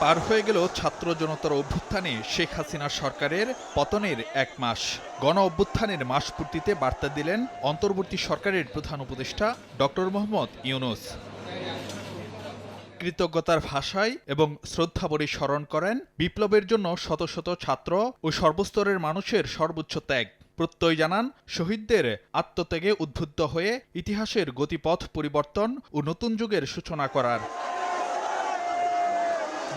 পার হয়ে গেল ছাত্র জনতার অভ্যুত্থানে শেখ হাসিনা সরকারের পতনের ১ মাস। গণ অভ্যুত্থানের মাস পূর্তিতে বার্তা দিলেন অন্তর্বর্তী সরকারের প্রধান উপদেষ্টা ডক্টর মোহাম্মদ ইউনূস। কৃতজ্ঞতার ভাষায় এবং শ্রদ্ধাভরে স্মরণ করেন বিপ্লবের জন্য শত শত ছাত্র ও সর্বস্তরের মানুষের সর্বোচ্চ ত্যাগ। প্রত্যয় জানান শহীদদের আত্মত্যাগে উদ্বুদ্ধ হয়ে ইতিহাসের গতিপথ পরিবর্তন ও নতুন যুগের সূচনা করার।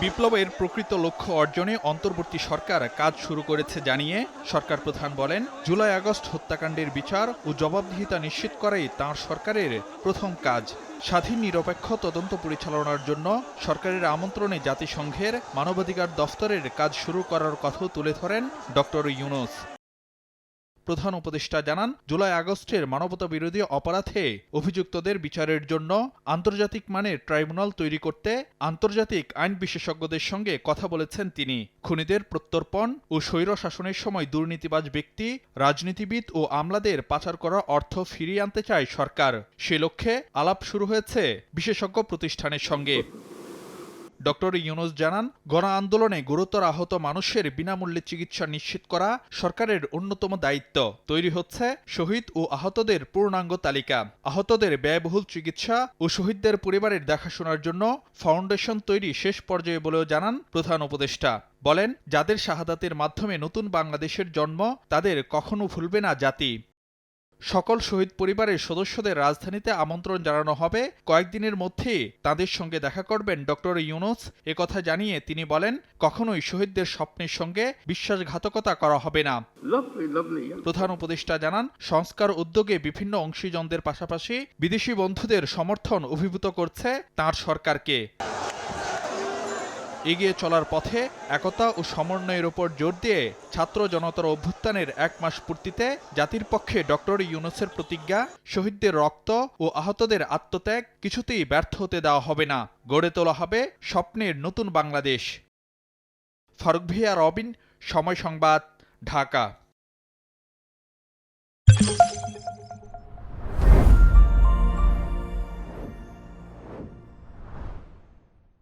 বিপ্লবের প্রকৃত লক্ষ্য অর্জনে অন্তর্বর্তী সরকার কাজ শুরু করেছে জানিয়ে সরকার প্রধান বলেন, জুলাই আগস্ট হত্যাকাণ্ডের বিচার ও জবাবদিহিতা নিশ্চিত করাই তাঁর সরকারের প্রথম কাজ। স্বাধীন নিরপেক্ষ তদন্ত পরিচালনার জন্য সরকারের আমন্ত্রণে জাতিসংঘের মানবাধিকার দফতরের কাজ শুরু করার কথাও তুলে ধরেন ডক্টর ইউনূস। প্রধান উপদেষ্টা জানান, জুলাই আগস্টের মানবতাবিরোধী অপরাধে অভিযুক্তদের বিচারের জন্য আন্তর্জাতিক মানের ট্রাইব্যুনাল তৈরি করতে আন্তর্জাতিক আইন বিশেষজ্ঞদের সঙ্গে কথা বলেছেন তিনি। খুনিদের প্রত্যর্পণ ও স্বৈর শাসনের সময় দুর্নীতিবাজ ব্যক্তি, রাজনীতিবিদ ও আমলাদের পাচার করা অর্থ ফিরিয়ে আনতে চায় সরকার। সে লক্ষ্যে আলাপ শুরু হয়েছে বিশেষজ্ঞ প্রতিষ্ঠানের সঙ্গে। ডক্টর ইউনূস জানান, গণ আন্দোলনে গুরুতর আহত মানুষের বিনামূল্যে চিকিৎসা নিশ্চিত করা সরকারের অন্যতম দায়িত্ব। তৈরি হচ্ছে শহীদ ও আহতদের পূর্ণাঙ্গ তালিকা। আহতদের ব্যয়বহুল চিকিৎসা ও শহীদদের পরিবারের দেখাশোনার জন্য ফাউন্ডেশন তৈরি শেষ পর্যায়ে বলেও জানান প্রধান উপদেষ্টা। বলেন, যাদের শাহাদাতের মাধ্যমে নতুন বাংলাদেশের জন্ম, তাদের কখনো ভুলবে না জাতি। সকল শহীদ পরিবারের সদস্যদের রাজধানীতে আমন্ত্রণ জানানো হবে। কয়েকদিনের মধ্যেই তাদের সঙ্গে দেখা করবেন ডক্টর ইউনূস। একথা জানিয়ে তিনি বলেন, কখনোই শহীদদের স্বপ্নের সঙ্গে বিশ্বাসঘাতকতা করা হবে না। প্রধান উপদেষ্টা জানান, সংস্কার উদ্যোগে বিভিন্ন অংশীজনদের পাশাপাশি বিদেশি বন্ধুদের সমর্থন অভিভূত করছে তাঁর সরকারকে। এগিয়ে চলার পথে একতা ও সমন্বয়ের ওপর জোর দিয়ে ছাত্র জনতার অভ্যুত্থানের ১ মাস পূর্তিতে জাতির পক্ষে ডক্টর ইউনূসের প্রতিজ্ঞা, শহীদদের রক্ত ও আহতদের আত্মত্যাগ কিছুতেই ব্যর্থ হতে দেওয়া হবে না। গড়ে তোলা হবে স্বপ্নের নতুন বাংলাদেশ। ফারুক ভিয়া রবিন, সময় সংবাদ, ঢাকা।